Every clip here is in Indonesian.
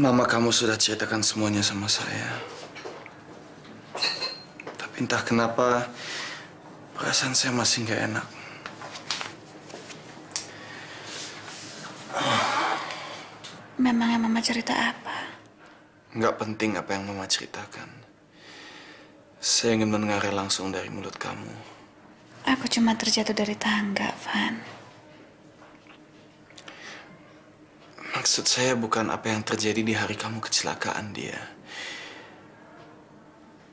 Mama kamu sudah ceritakan semuanya sama saya. Tapi entah kenapa perasaan saya masih nggak enak. Memangnya Mama cerita apa? Nggak penting apa yang Mama ceritakan. Saya ingin mendengar langsung dari mulut kamu. Aku cuma terjatuh dari tangga, Van. Maksud saya bukan apa yang terjadi di hari kamu kecelakaan dia.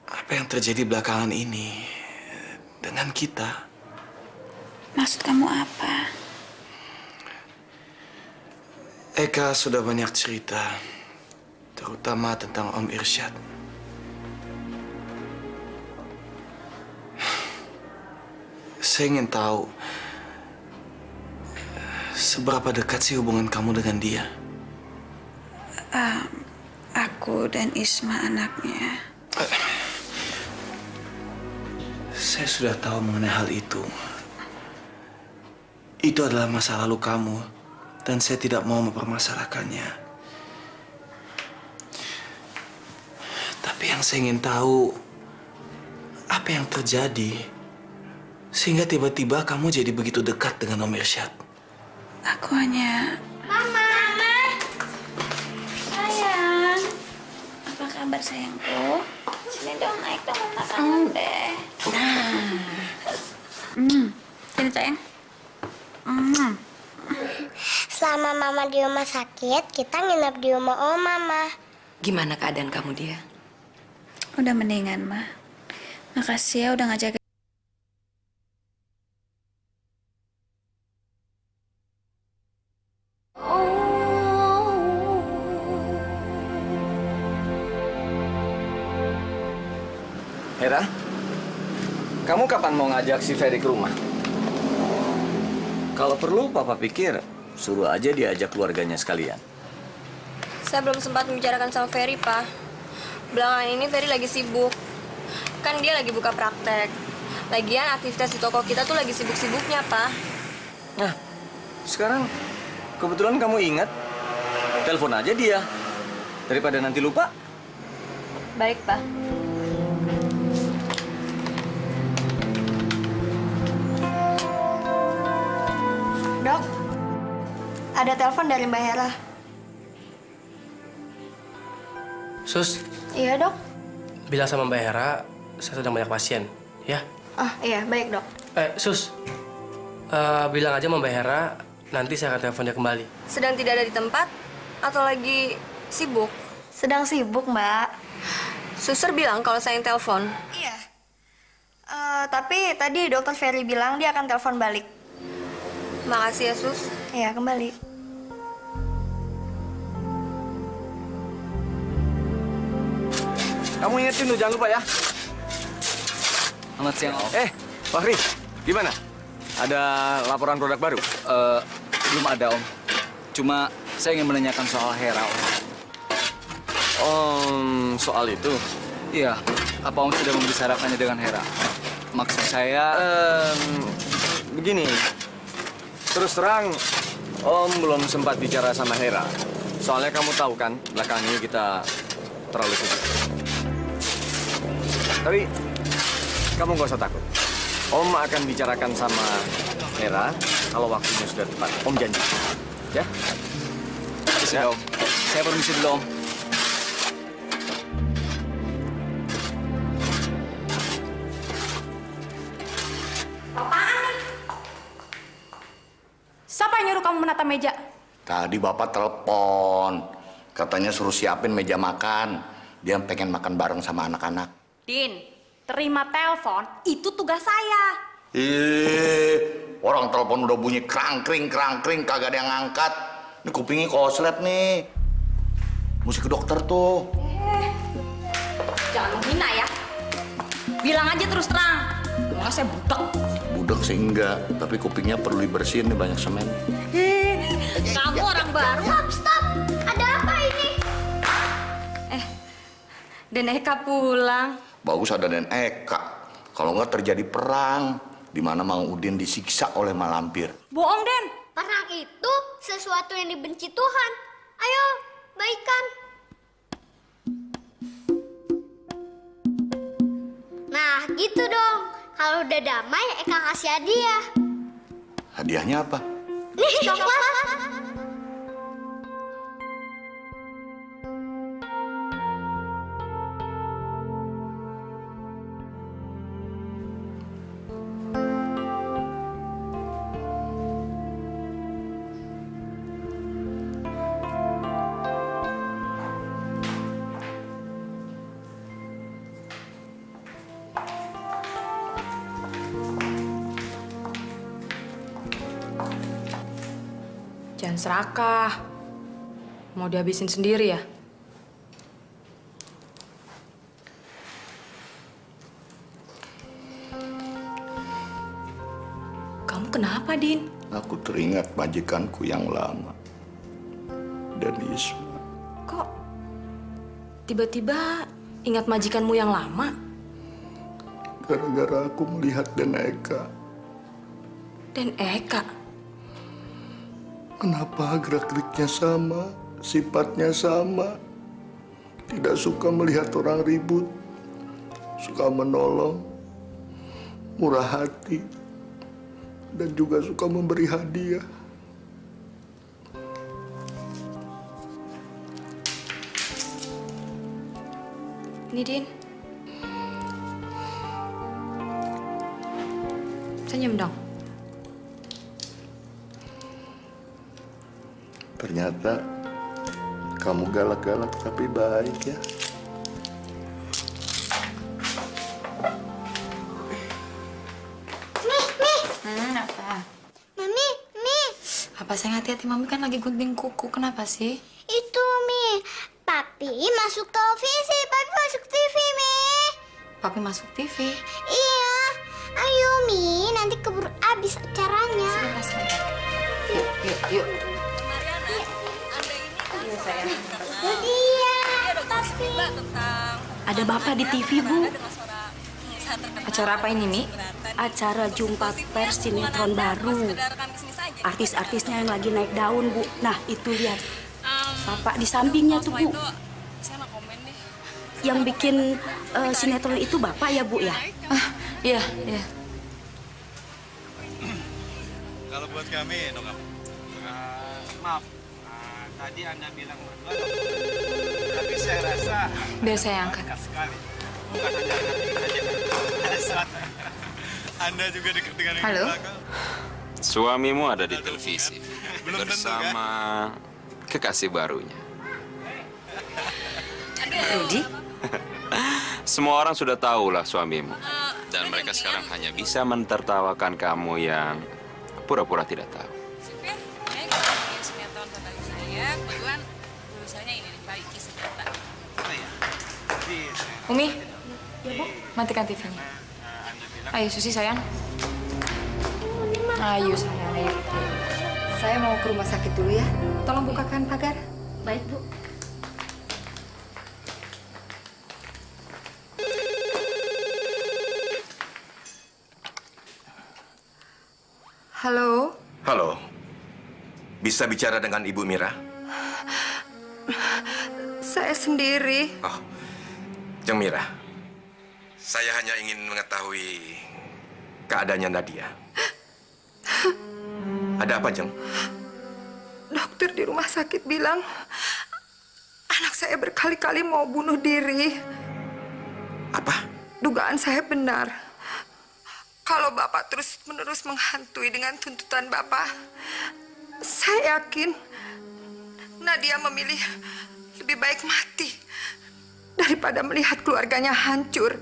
Apa yang terjadi belakangan ini dengan kita. Maksud kamu apa? Eka sudah banyak cerita, terutama tentang Om Irsyad. Saya ingin tahu, seberapa dekat sih hubungan kamu dengan dia? Aku dan Isma anaknya. Saya sudah tahu mengenai hal itu. Itu adalah masa lalu kamu, dan saya tidak mau mempermasalahkannya. Tapi yang saya ingin tahu, apa yang terjadi sehingga tiba-tiba kamu jadi begitu dekat dengan Om Irsyad? Aku hanya... Mama! Sayang! Apa kabar sayangku? Sini dong, naik dong, Mama kangen deh. Sini sayang. Selama Mama di rumah sakit, kita nginep di rumah Mama. Gimana keadaan kamu dia? Udah mendingan, Ma. Makasih ya udah ngajakin. Hera, kamu kapan mau ngajak si Ferry ke rumah? Kalau perlu, Papa pikir suruh aja diajak keluarganya sekalian. Saya belum sempat membicarakan sama Ferry, Pak. Belakangan ini Ferry lagi sibuk. Kan dia lagi buka praktek. Lagian aktivitas di toko kita tuh lagi sibuk-sibuknya, Pak. Nah, sekarang kebetulan kamu ingat, telepon aja dia. Daripada nanti lupa. Baik, Pak. Dok, ada telepon dari Mbak Hera. Sus, Iya, Dok. bilang sama Mbak Hera, saya sedang banyak pasien, ya? Oh, iya, baik, Dok. Sus, bilang aja sama Mbak Hera, nanti saya akan telepon dia kembali. Sedang tidak ada di tempat atau lagi sibuk? Sedang sibuk, Mbak. Suster bilang kalau saya yang telepon. Iya. Tapi tadi Dokter Ferry bilang dia akan telepon balik. Makasih ya, Sus. Iya, kembali. Kamu ingetin tuh, jangan lupa ya. Selamat siang, Om. Fahri, gimana? Ada laporan produk baru? Belum ada, Om. Cuma saya ingin menanyakan soal Hera, Om. Soal itu? Iya, apa Om sudah membicarakannya dengan Hera? Maksud saya... Begini. Terus terang, Om belum sempat bicara sama Hera. Soalnya kamu tahu kan, belakangan ini kita terlalu sibuk. Tapi, kamu nggak usah takut. Om akan bicarakan sama Hera kalau waktunya sudah tepat. Om janji. Ya? Sudah, Om. Saya permisi dulu, Om. Siapa yang nyuruh kamu menata meja? Tadi Bapak telepon. Katanya suruh siapin meja makan. Dia pengen makan bareng sama anak-anak. Din, terima telepon, itu tugas saya. Orang telepon udah bunyi krangkring, kagak ada yang ngangkat. Ini kupingnya koslet nih. Mesti ke dokter tuh. Jangan menghina ya. Bilang aja terus terang. Kalau saya budak. Budek sih enggak, tapi kupingnya perlu dibersihin nih, banyak semen. Kamu orang baru. Stop! Ada apa ini? Dan Eka pulang. Bagus ada Den Eka. Kalau nggak terjadi perang, di mana Mang Udin disiksa oleh malampir. Bohong, Den. Perang itu sesuatu yang dibenci Tuhan. Ayo, baikan. gitu dong. Kalau udah damai, Eka kasih hadiah. Hadiahnya apa? Nih, coklat. Jangan serakah. Mau dihabisin sendiri ya? Kamu kenapa, Din? Aku teringat majikanku yang lama. Dan Isma. Kok tiba-tiba ingat majikanmu yang lama? Gara-gara aku melihat Den Eka. Dan Eka? Kenapa gerak-geriknya sama, sifatnya sama. Tidak suka melihat orang ribut. Suka menolong, murah hati. Dan juga suka memberi hadiah. Ini, Din. Senyum dong. Ternyata kamu galak-galak tapi baik ya. Apa? Mami, Mi. Apa sayang, hati-hati, Mami kan lagi gunting kuku. Kenapa sih? Itu, Mi. Papi masuk televisi. Papi masuk TV, Mi. Papi masuk TV. Iya. Ayo, Mi. Nanti keburu abis acaranya. Sebentar. Yuk. Iya. Ada Bapak di TV, Bu. Acara apa ini, Mi? Acara jumpa pers sinetron baru. Artis-artisnya yang lagi naik daun, Bu. Nah, itu lihat. Bapak di sampingnya tuh, Bu. Yang bikin sinetron itu Bapak ya, Bu ya? Iya. Kalau buat kami, dong. Maaf, tadi Anda bilang berdua, dong. Tapi saya rasa Biar saya angkat. dekat sekali. Bukan hanya anak saja. Anda juga dekat dengan yang Halo? di belakang. Suamimu ada di televisi Belum tentu, bersama kekasih barunya. Rudi? Semua orang sudah tahu lah suamimu. Dan mereka sekarang hanya bisa mentertawakan kamu yang pura-pura tidak tahu. Umi, matikan TV-nya. Ayo, Susi sayang. Ayo sayang, ayo. Saya mau ke rumah sakit dulu ya. Tolong bukakan pagar. Baik, Bu. Halo? Halo, bisa bicara dengan Ibu Mira? Saya sendiri. Oh, Jeng Mira, saya hanya ingin mengetahui keadaannya Nadia. Ada apa, Jeng? Dokter di rumah sakit bilang anak saya berkali-kali mau bunuh diri. Apa? Dugaan saya benar. Kalau Bapak terus-menerus menghantui dengan tuntutan Bapak, saya yakin Nadia memilih lebih baik mati daripada melihat keluarganya hancur.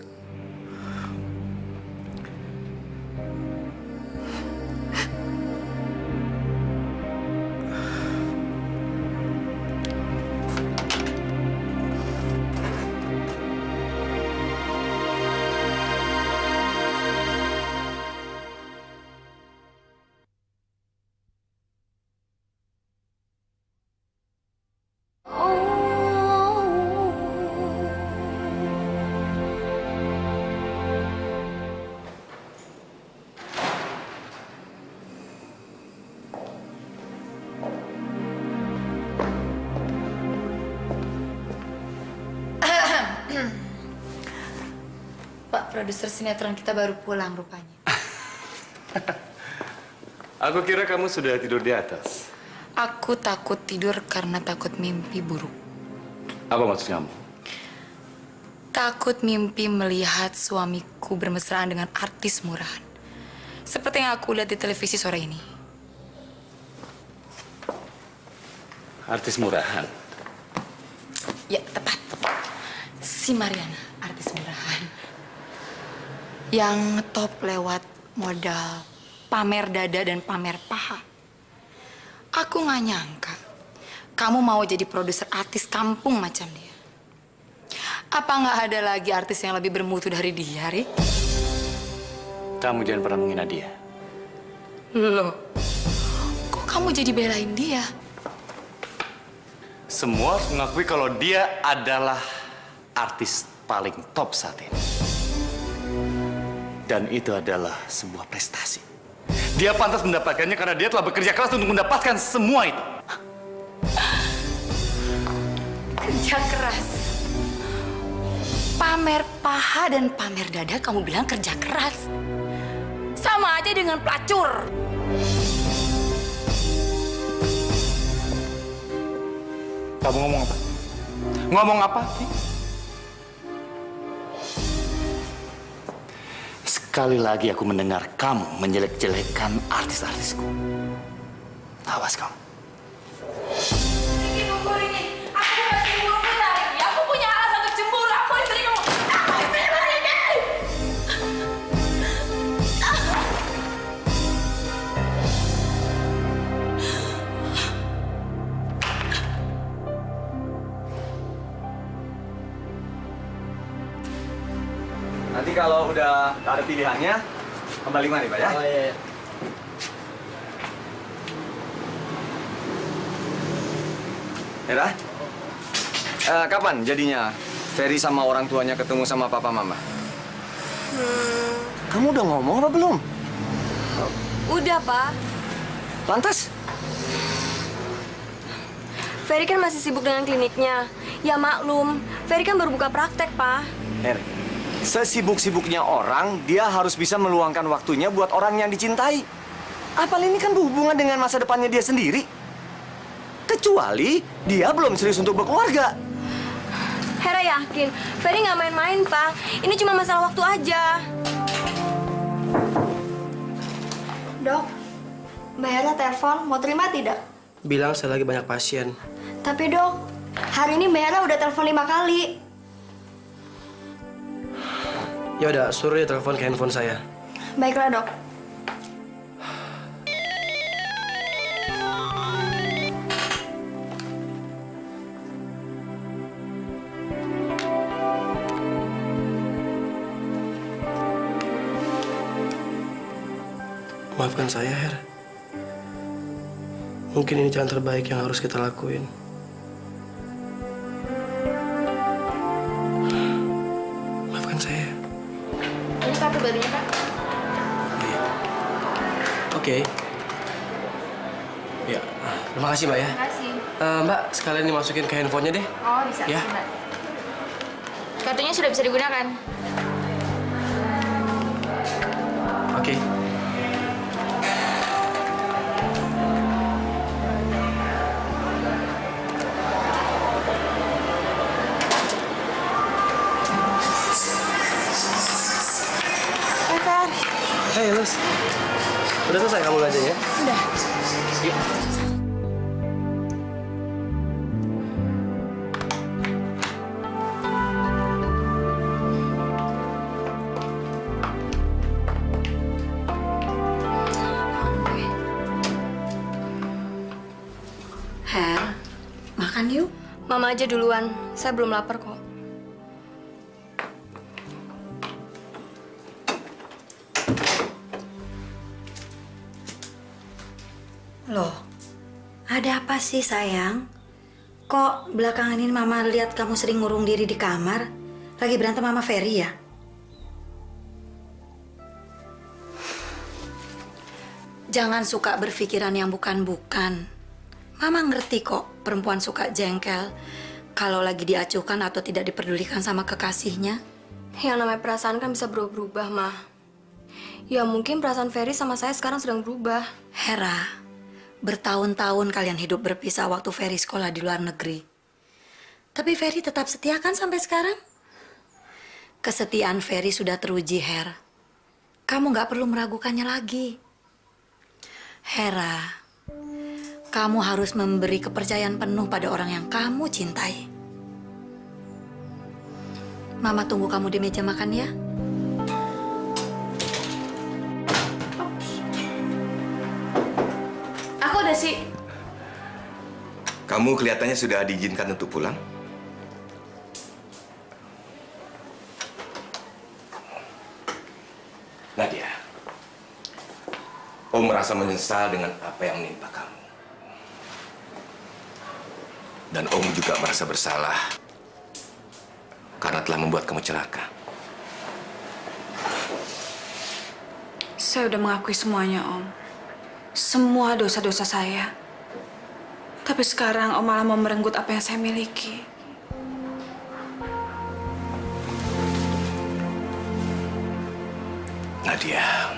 Pak, produser sinetron kita baru pulang rupanya. Aku kira kamu sudah tidur di atas. Aku takut tidur karena takut mimpi buruk. Apa maksud kamu? Takut mimpi melihat suamiku bermesraan dengan artis murahan. Seperti yang aku lihat di televisi sore ini. Artis murahan? Ya, tepat. Si Mariana, artis murahan. Yang top lewat modal pamer dada dan pamer paha. Aku nggak nyangka kamu mau jadi produser artis kampung macam dia. Apa nggak ada lagi artis yang lebih bermutu dari dia, Rik? Kamu jangan pernah menghina dia. Loh, kok kamu jadi belain dia? Semua harus mengakui kalau dia adalah artis paling top saat ini. Dan itu adalah sebuah prestasi. Dia pantas mendapatkannya karena dia telah bekerja keras untuk mendapatkan semua itu. Kerja keras. Pamer paha dan pamer dada kamu bilang kerja keras. Sama aja dengan pelacur. Kamu ngomong apa? Ngomong apa sih? Sekali lagi aku mendengar kamu menjelek-jelekan artis-artisku. Awas kamu. Ini tunggu ini. Aku udah cemburu kita ini. Aku punya alasan untuk cemburu. Aku istri kamu. Aku istri kamu ini. Nanti kalau udah ada pilihannya, kembali mari Pak ya. Oh iya. Hera, kapan jadinya Ferry sama orang tuanya ketemu sama papa mama? Kamu udah ngomong apa belum? Udah, Pak. Lantas? Ferry kan masih sibuk dengan kliniknya. Ya maklum, Ferry kan baru buka praktek, Pak. Her, sesibuk-sibuknya orang, dia harus bisa meluangkan waktunya buat orang yang dicintai. Apalagi ini kan berhubungan dengan masa depannya dia sendiri. Kecuali dia belum serius untuk berkeluarga. Hera yakin, Ferry nggak main-main, Pak. Ini cuma masalah waktu aja. Dok, Mbak Hera telepon, mau terima tidak? Bilang saya lagi banyak pasien. Tapi dok, hari ini Mbak Hera udah telepon 5 kali. Ya udah, suruh dia telepon ke handphone saya. Baiklah dok. Maafkan saya, Her. Mungkin ini jalan terbaik yang harus kita lakuin. Maafkan saya. Ini kartu barunya, Pak. Oke. Ya, terima kasih, Mbak ya. Terima kasih. Mbak, sekalian dimasukin ke handphonenya deh. Oh, bisa. Ya. Mbak. Kartunya sudah bisa digunakan. Oke. Hei, Lus. Udah selesai kamu belajarnya? Udah. Yuk. Her, makan yuk. Mama aja duluan, saya belum lapar kok. Loh, ada apa sih sayang? Kok belakangan ini Mama lihat kamu sering ngurung diri di kamar? Lagi berantem sama Ferry ya? Jangan suka berpikiran yang bukan-bukan. Mama ngerti kok perempuan suka jengkel kalau lagi diacuhkan atau tidak diperdulikan sama kekasihnya. Yang namanya perasaan kan bisa berubah-ubah, mah. Ya mungkin perasaan Ferry sama saya sekarang sedang berubah. Hera, bertahun-tahun kalian hidup berpisah waktu Ferry sekolah di luar negeri. Tapi Ferry tetap setia kan sampai sekarang? Kesetiaan Ferry sudah teruji, Her. Kamu nggak perlu meragukannya lagi. Hera, kamu harus memberi kepercayaan penuh pada orang yang kamu cintai. Mama tunggu kamu di meja makan ya. Aku udah sih. Kamu kelihatannya sudah diizinkan untuk pulang. Nadia, Om merasa menyesal dengan apa yang menimpa kamu. Dan Om juga merasa bersalah karena telah membuat kamu celaka. Saya udah mengakui semuanya, Om. Semua dosa-dosa saya. Tapi sekarang Om malah mau merenggut apa yang saya miliki. Nadia,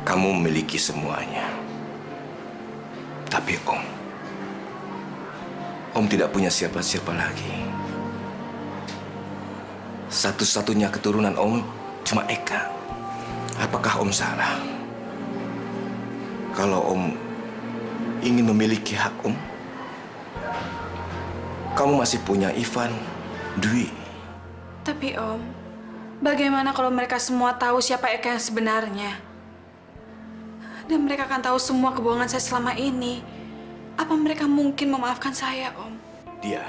kamu memiliki semuanya. Tapi Om tidak punya siapa-siapa lagi. Satu-satunya keturunan Om cuma Eka. Apakah Om salah? Kalau Om ingin memiliki hak Om, kamu masih punya Ivan, Dwi. Tapi Om, bagaimana kalau mereka semua tahu siapa Eka yang sebenarnya? Dan mereka akan tahu semua kebohongan saya selama ini. Apa mereka mungkin memaafkan saya, Om? Dia.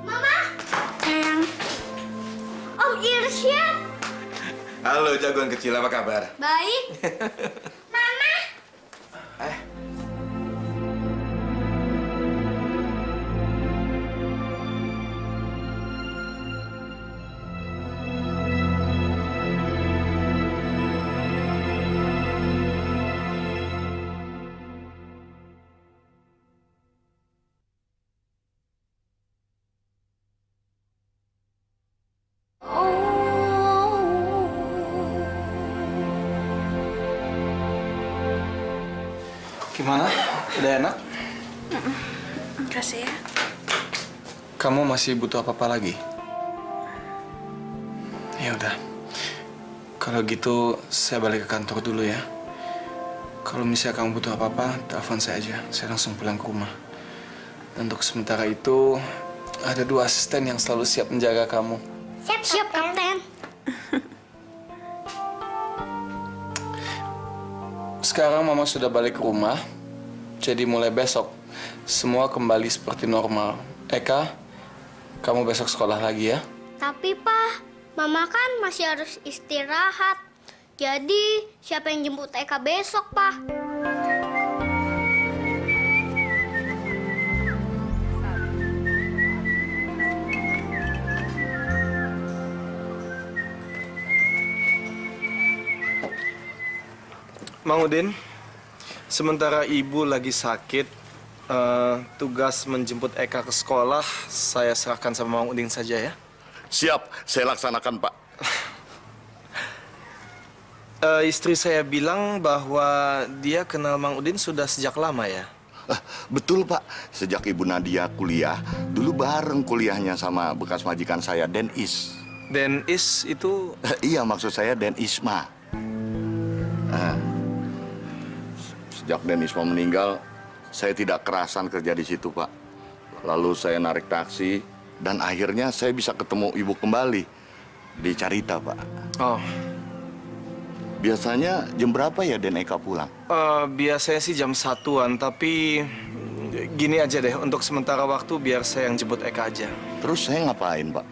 Mama! Eyang. Om Irsya. Halo jagoan kecil, apa kabar? Baik. Mama! Gimana? Udah enak? Makasih ya. Kamu masih butuh apa-apa lagi? Ya udah. Kalau gitu saya balik ke kantor dulu ya. Kalau misalnya kamu butuh apa-apa, telepon saya aja. Saya langsung pulang ke rumah. Dan untuk sementara itu, ada 2 asisten yang selalu siap menjaga kamu. Siap, Kapten. Sekarang Mama sudah balik ke rumah. Jadi mulai besok, semua kembali seperti normal. Eka, kamu besok sekolah lagi ya. Tapi, Pak, Mama kan masih harus istirahat. Jadi, siapa yang jemput Eka besok, Pak? Mang Udin, sementara Ibu lagi sakit, tugas menjemput Eka ke sekolah, saya serahkan sama Mang Udin saja ya. Siap, saya laksanakan, Pak. Istri saya bilang bahwa dia kenal Mang Udin sudah sejak lama ya? Betul, Pak. Sejak Ibu Nadia kuliah, dulu bareng kuliahnya sama bekas majikan saya, Den Is. Den Is itu? Iya, maksud saya Den Isma. Sejak Den Isma meninggal, saya tidak kerasan kerja di situ, Pak. Lalu saya narik taksi, dan akhirnya saya bisa ketemu Ibu kembali di Carita, Pak. Oh. Biasanya jam berapa ya Den Eka pulang? Biasanya sih jam 1-an, tapi gini aja deh, untuk sementara waktu biar saya yang jemput Eka aja. Terus saya ngapain, Pak?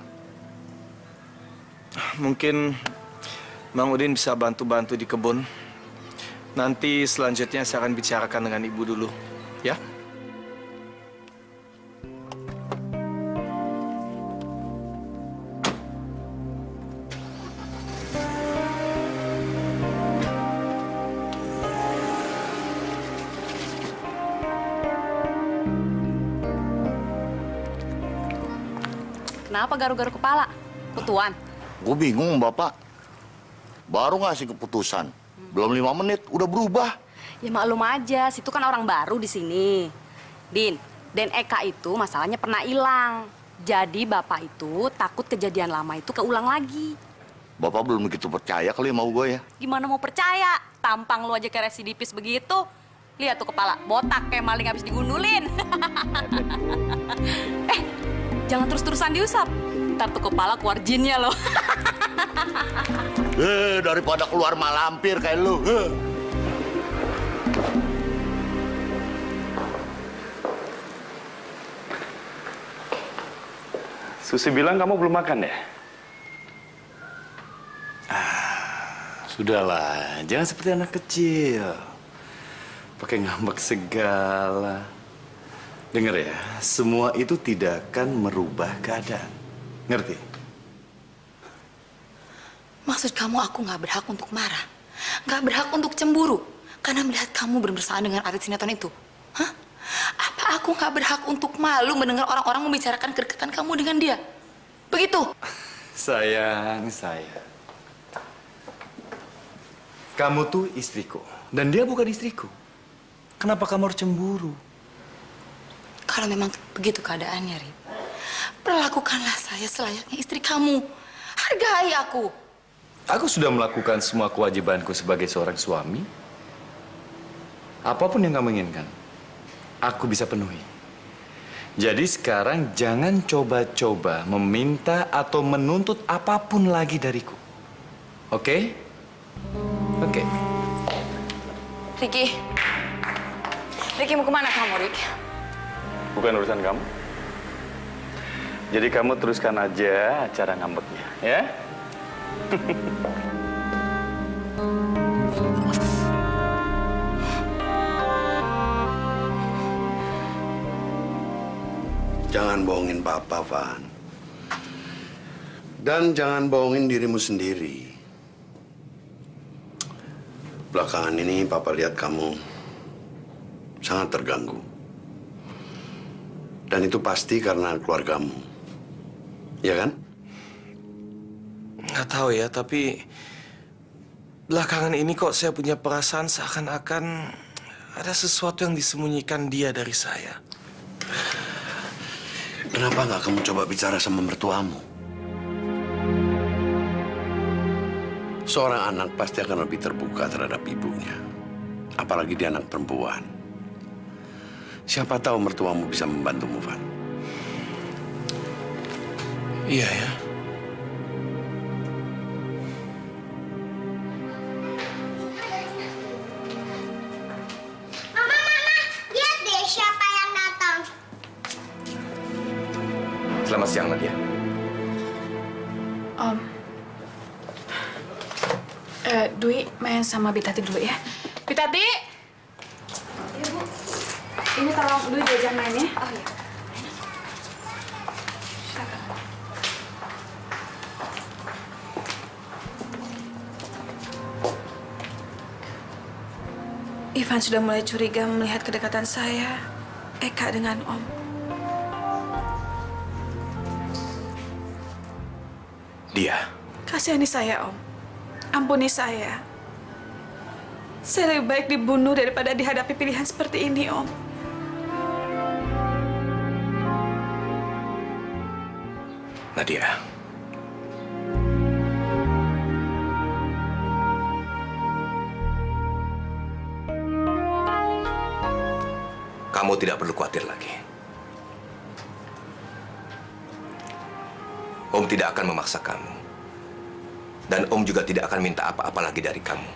Mungkin Mang Udin bisa bantu-bantu di kebun. Nanti selanjutnya saya akan bicarakan dengan Ibu dulu, ya? Kenapa garu-garu kepala? Kutuan. Gue bingung, Bapak. Baru ngasih keputusan. Belum 5 menit, udah berubah. Ya maklum aja, situ kan orang baru di sini. Din, Dan Eka itu masalahnya pernah hilang. Jadi bapak itu takut kejadian lama itu keulang lagi. Bapak belum begitu percaya kali mau gue ya. Gimana mau percaya? Tampang lu aja kayak residipis begitu. Lihat tuh kepala, botak kayak maling habis digundulin. Jangan terus-terusan diusap. Ntar tuh kepala keluar jinnya loh. Daripada keluar malampir kayak lu. Susi bilang kamu belum makan ya? Sudahlah, jangan seperti anak kecil. Pakai ngambek segala. Dengar ya, semua itu tidak akan merubah keadaan. Ngerti? Maksud kamu aku nggak berhak untuk marah? Nggak berhak untuk cemburu? Karena melihat kamu bermesraan dengan artis sinetron itu? Hah? Apa aku nggak berhak untuk malu mendengar orang-orang membicarakan kedekatan kamu dengan dia? Begitu? Sayang. Kamu tuh istriku. Dan dia bukan istriku. Kenapa kamu harus cemburu? Kalau memang begitu keadaannya, Rip, perlakukanlah saya selayaknya istri kamu. Hargai aku. Aku sudah melakukan semua kewajibanku sebagai seorang suami. Apapun yang kamu inginkan, aku bisa penuhi. Jadi sekarang jangan coba-coba meminta atau menuntut apapun lagi dariku. Oke? Oke. Ricky mau kemana kamu, Rick? Bukan urusan kamu. Jadi kamu teruskan aja acara ngambeknya, ya? Jangan bohongin Papa, Van. Dan jangan bohongin dirimu sendiri. Belakangan ini Papa lihat kamu sangat terganggu. Dan itu pasti karena keluargamu. Ya kan? Nggak tahu ya, tapi belakangan ini kok saya punya perasaan seakan-akan ada sesuatu yang disembunyikan dia dari saya. Kenapa nggak kamu coba bicara sama mertuamu? Seorang anak pasti akan lebih terbuka terhadap ibunya. Apalagi dia anak perempuan. Siapa tahu mertuamu bisa membantumu, Van. Iya ya. Mama, lihat deh siapa yang datang. Selamat siang, Nadia. Dwi main sama Bitati dulu ya. Bitati! Iya, Bu. Ini tolong Dwi diajak main ya. Oh iya. Ivan sudah mulai curiga melihat kedekatan saya, Eka dengan Om. Dia. Kasihani saya, Om. Ampuni saya. Saya lebih baik dibunuh daripada dihadapi pilihan seperti ini, Om. Nadia. Kamu tidak perlu khawatir lagi. Om tidak akan memaksa kamu. Dan Om juga tidak akan minta apa-apa lagi dari kamu.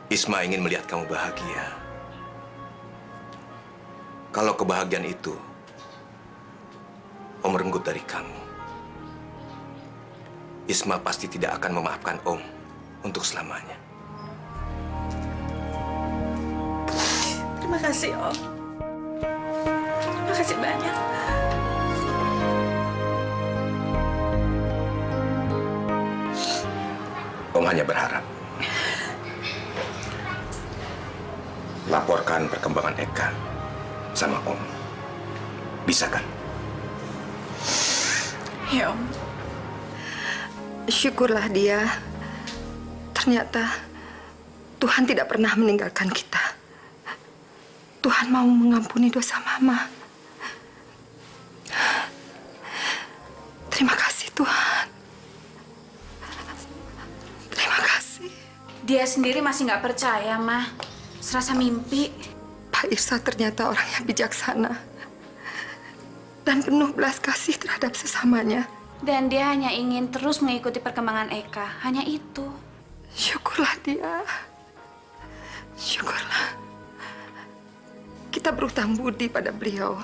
Isma ingin melihat kamu bahagia. Kalau kebahagiaan itu Om renggut dari kamu, Isma pasti tidak akan memaafkan Om untuk selamanya. Terima kasih, Om. Terima kasih banyak. Om hanya berharap. Laporkan perkembangan Eka sama Om. Bisa kan? Ya, Om. Syukurlah dia. Ternyata Tuhan tidak pernah meninggalkan kita. Tuhan mau mengampuni dosa Mama. Terima kasih Tuhan. Terima kasih. Dia sendiri masih nggak percaya, Ma. Serasa mimpi. Pak Irsa ternyata orang yang bijaksana dan penuh belas kasih terhadap sesamanya. Dan dia hanya ingin terus mengikuti perkembangan Eka. Hanya itu. Syukurlah dia. Syukurlah. Kita berutang budi pada beliau.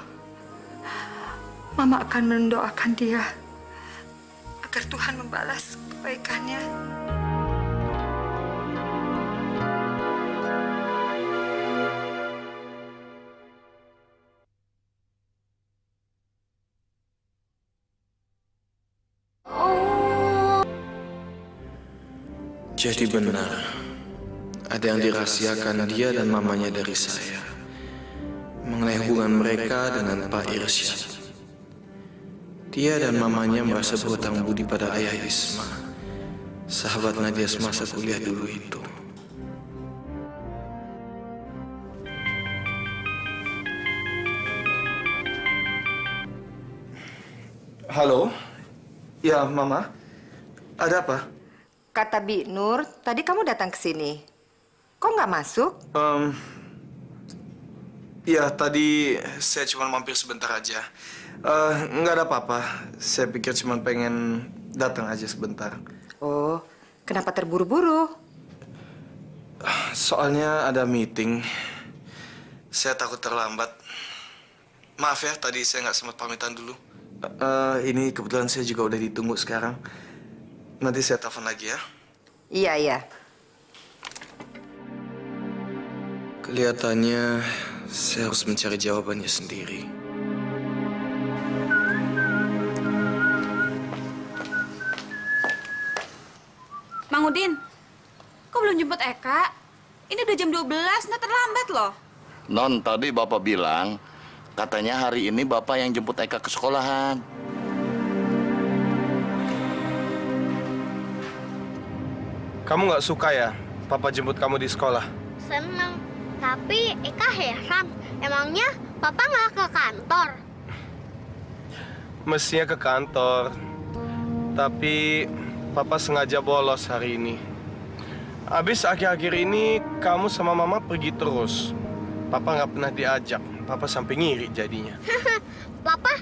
Mama akan mendoakan dia agar Tuhan membalas kebaikannya. Jadi benar, ada yang dirahasiakan dia dan mamanya dari saya mengenai hubungan mereka dengan Pak Irsyad. Dia dan mamanya merasa berhutang budi pada ayah Isma, sahabat Nadia semasa kuliah dulu itu. Halo? Ya, Mama. Ada apa? Kata Bi Nur, tadi kamu datang ke sini. Kok nggak masuk? Ya, tadi saya cuma mampir sebentar aja. Nggak ada apa-apa. Saya pikir cuma pengen datang aja sebentar. Oh, kenapa terburu-buru? Soalnya ada meeting. Saya takut terlambat. Maaf ya, tadi saya nggak sempat pamitan dulu. Ini kebetulan saya juga udah ditunggu sekarang. Nanti saya telepon lagi ya. Iya, iya. Kelihatannya saya harus mencari jawabannya sendiri. Mang Udin, kok belum jemput Eka? Ini udah jam 12, nggak terlambat loh. Non, tadi Bapak bilang, katanya hari ini Bapak yang jemput Eka ke sekolahan. Kamu nggak suka ya, Papa jemput kamu di sekolah? Seneng. Tapi Eka heran. Emangnya Papa nggak ke kantor? Mestinya ke kantor. Tapi Papa sengaja bolos hari ini. Habis akhir-akhir ini kamu sama Mama pergi terus. Papa nggak pernah diajak. Papa sampai ngiri jadinya. Papa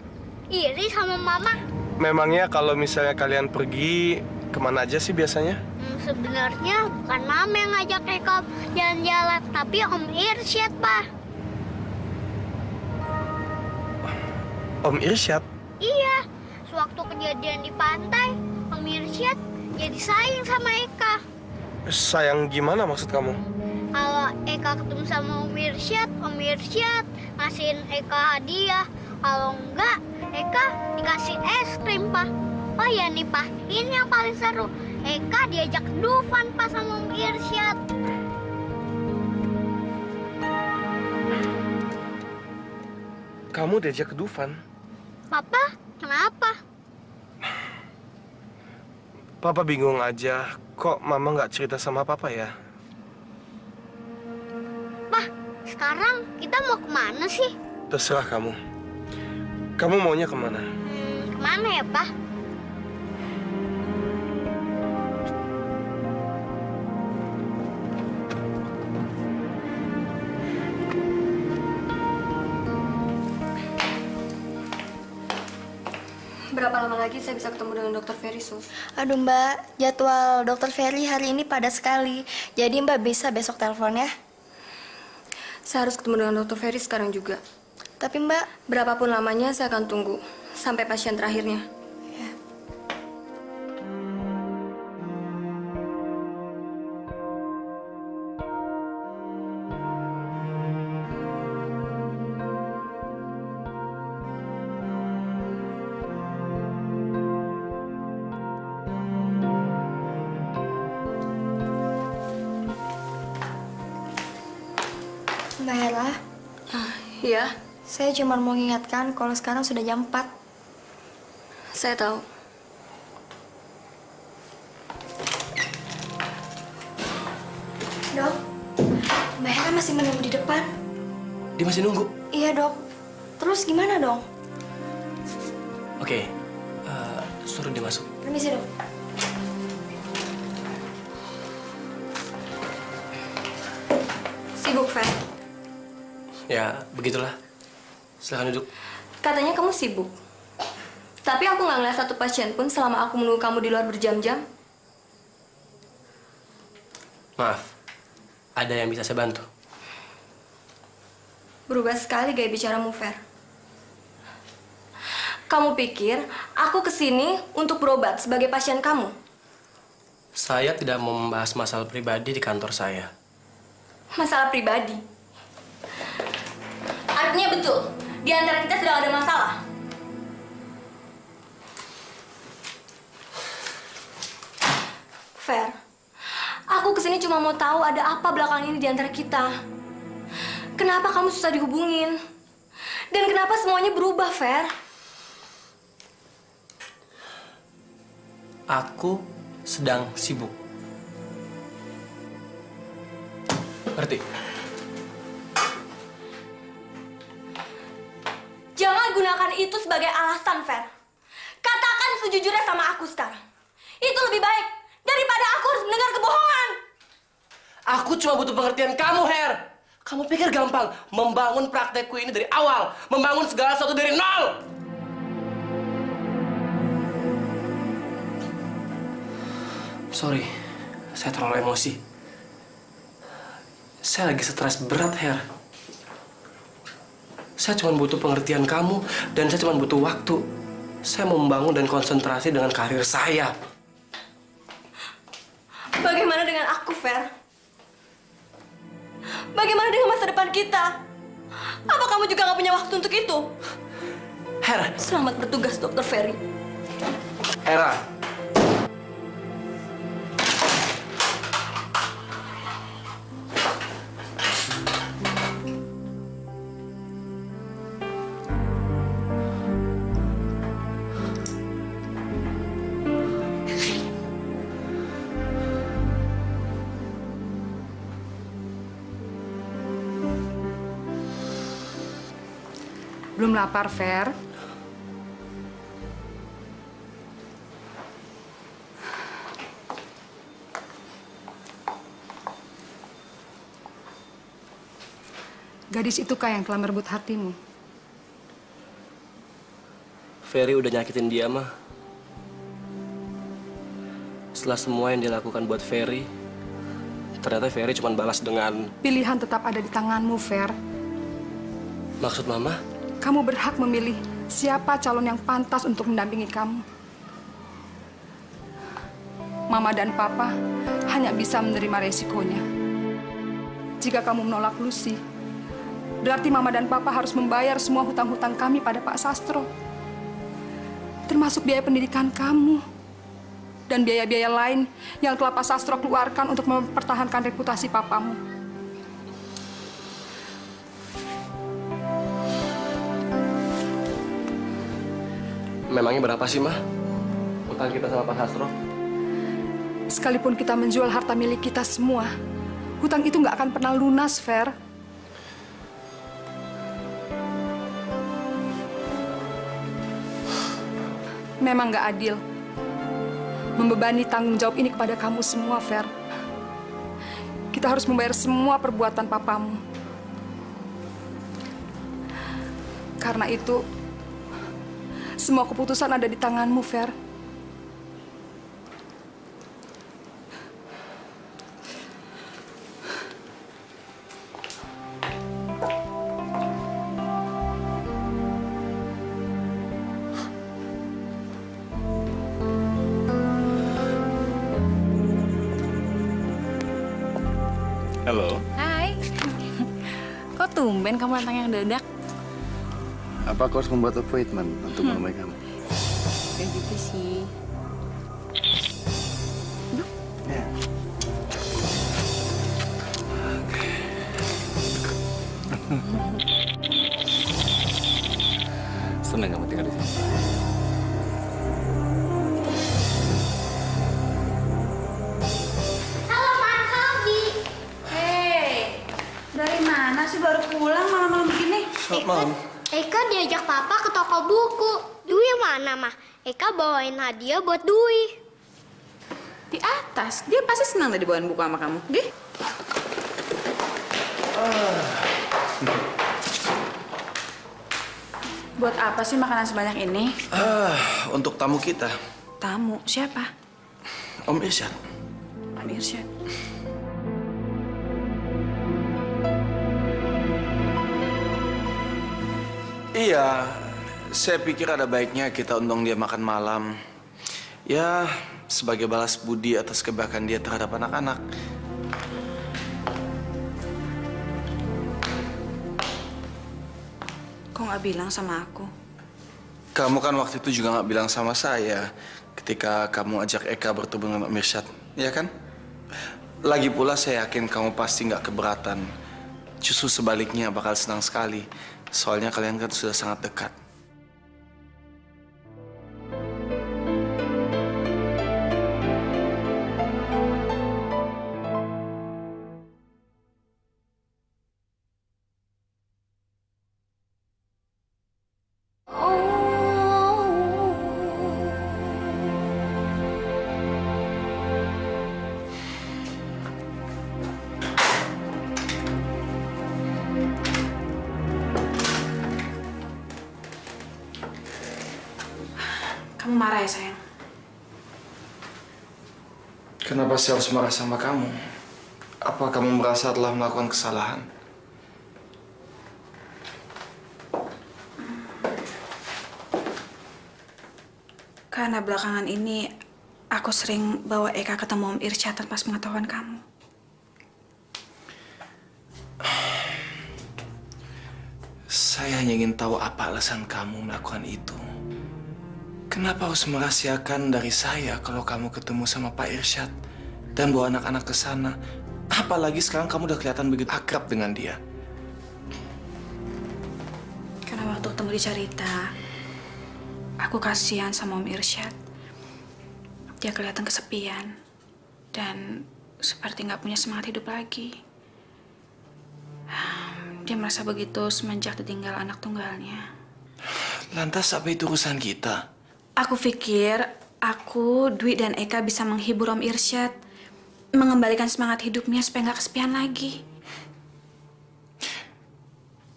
iri sama Mama. Memangnya kalau misalnya kalian pergi, kemana aja sih biasanya? Sebenarnya bukan Mama yang ngajak Eka jalan-jalan, tapi Om Irsyad, Pak. Om Irsyad? Iya, sewaktu kejadian di pantai, Om Irsyad jadi sayang sama Eka. Sayang gimana maksud kamu? Kalau Eka ketemu sama Om Irsyad ngasihin Eka hadiah. Kalau enggak, Eka dikasih es krim, Pak. Oh ya nih, Pak, ini yang paling seru. Eka diajak Dufan, Pak, sama Om Irsyad. Kamu diajak ke Dufan? Papa, kenapa? Papa bingung aja. Kok Mama nggak cerita sama Papa ya? Pak, sekarang kita mau kemana sih? Terserah kamu. Kamu maunya kemana? Kemana ya, Pak? Berapa lama lagi saya bisa ketemu dengan Dokter Ferry, Sus? Aduh, Mbak, jadwal Dokter Ferry hari ini padat sekali. Jadi Mbak bisa besok telepon ya. Saya harus ketemu dengan Dokter Ferry sekarang juga. Tapi Mbak, berapapun lamanya saya akan tunggu sampai pasien terakhirnya. Mbak Hera, Iya. Saya cuma mau mengingatkan kalau sekarang sudah jam 4. Saya tahu. Dok, Mbak Hera masih menunggu di depan. Dia masih nunggu? Iya, Dok. Terus gimana dong? Oke, suruh dia masuk. Permisi, Dok. Sibuk, Fer? Ya, begitulah. Silahkan duduk. Katanya kamu sibuk. Tapi aku nggak ngeliat satu pasien pun selama aku menunggu kamu di luar berjam-jam. Maaf, ada yang bisa saya bantu? Berubah sekali gaya bicaramu, Fer. Kamu pikir aku kesini untuk berobat sebagai pasien kamu? Saya tidak mau membahas masalah pribadi di kantor saya. Masalah pribadi? Artinya betul, di antara kita sedang ada masalah. Fer, aku kesini cuma mau tahu ada apa belakangan ini di antara kita. Kenapa kamu susah dihubungin? Dan kenapa semuanya berubah, Fer? Aku sedang sibuk. Ngerti? Jangan gunakan itu sebagai alasan, Fer. Katakan sejujurnya sama aku sekarang. Itu lebih baik daripada aku harus mendengar kebohongan. Aku cuma butuh pengertian kamu, Her. Kamu pikir gampang membangun praktekku ini dari awal, membangun segala sesuatu dari nol? Sorry, saya terlalu emosi. Saya lagi stres berat, Her. Saya cuma butuh pengertian kamu, dan saya cuma butuh waktu. Saya mau membangun dan konsentrasi dengan karir saya. Bagaimana dengan aku, Fer? Bagaimana dengan masa depan kita? Apa kamu juga nggak punya waktu untuk itu? Her. Selamat bertugas, Dr. Ferry. Hera. Belum lapar, Fer? Gadis itu kah yang telah merebut hatimu? Ferry udah nyakitin dia, mah. Setelah semua yang dilakukan buat Ferry, ternyata Ferry cuma balas dengan... Pilihan tetap ada di tanganmu, Fer. Maksud Mama? Kamu berhak memilih siapa calon yang pantas untuk mendampingi kamu. Mama dan Papa hanya bisa menerima resikonya. Jika kamu menolak Lucy, berarti Mama dan Papa harus membayar semua hutang-hutang kami pada Pak Sastro. Termasuk biaya pendidikan kamu. Dan biaya-biaya lain yang telah Pak Sastro keluarkan untuk mempertahankan reputasi papamu. Memangnya berapa sih, Mah? Utang kita sama Pak Sastro? Sekalipun kita menjual harta milik kita semua, hutang itu nggak akan pernah lunas, Fer. Memang nggak adil membebani tanggung jawab ini kepada kamu semua, Fer. Kita harus membayar semua perbuatan papamu. Karena itu, semua keputusan ada di tanganmu, Fer. Halo. Hai. Kok tumben kamu datang yang dadak? Apa aku harus membuat appointment untuk menemui kamu? Kayak gitu sih. Ya. senang kamu tinggal di sini. Halo, Mas Aldi. Hei, dari mana sih baru pulang malam-malam begini? Selamat malam. Eka diajak papa ke toko buku. Dwi mana, Mah? Eka bawain hadiah buat Dwi. Di atas, dia pasti senang tadi bawain buku sama kamu. Gih. Buat apa sih makanan sebanyak ini? Untuk tamu kita, Tamu, siapa? Om Irsyad. Om Irsyad. Iya, saya pikir ada baiknya kita undang dia makan malam. Ya, sebagai balas budi atas kebaikan dia terhadap anak-anak. Kok nggak bilang sama aku? Kamu kan waktu itu juga nggak bilang sama saya ketika kamu ajak Eka bertemu dengan Om Irsyad, ya kan? Lagi pula saya yakin kamu pasti nggak keberatan. Justru sebaliknya bakal senang sekali. Soalnya kalian kan sudah sangat dekat. Kamu marah ya, sayang? Kenapa saya harus marah sama kamu? Apa kamu merasa telah melakukan kesalahan? Karena belakangan ini aku sering bawa Eka ketemu Om Irsyad tanpa pengetahuan kamu. Saya hanya ingin tahu apa alasan kamu melakukan itu. Kenapa harus merahasiakan dari saya kalau kamu ketemu sama Pak Irsyad dan bawa anak-anak ke sana? Apalagi sekarang kamu udah kelihatan begitu akrab dengan dia. Karena waktu ketemu di Cerita, aku kasihan sama Om Irsyad. Dia kelihatan kesepian dan seperti nggak punya semangat hidup lagi. Dia merasa begitu semenjak ditinggal anak tunggalnya. Lantas apa itu urusan kita? Aku pikir aku, Dwi, dan Eka bisa menghibur Om Irsyad, mengembalikan semangat hidupnya supaya nggak kesepian lagi.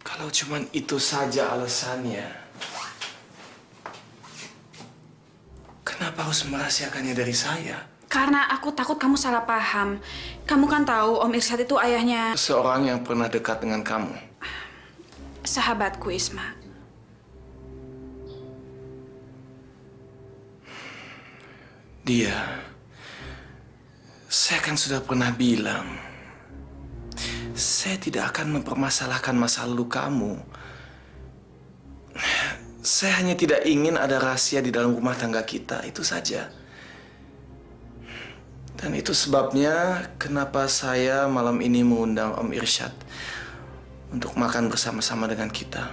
Kalau cuman itu saja alasannya, kenapa harus merahasiakannya dari saya? Karena aku takut kamu salah paham. Kamu kan tahu Om Irsyad itu ayahnya Seorang yang pernah dekat dengan kamu. sahabatku, Isma. Dia, saya kan sudah pernah bilang, saya tidak akan mempermasalahkan masa lalu kamu. Saya hanya tidak ingin ada rahasia di dalam rumah tangga kita, itu saja. Dan itu sebabnya kenapa saya malam ini mengundang Om Irsyad untuk makan bersama-sama dengan kita.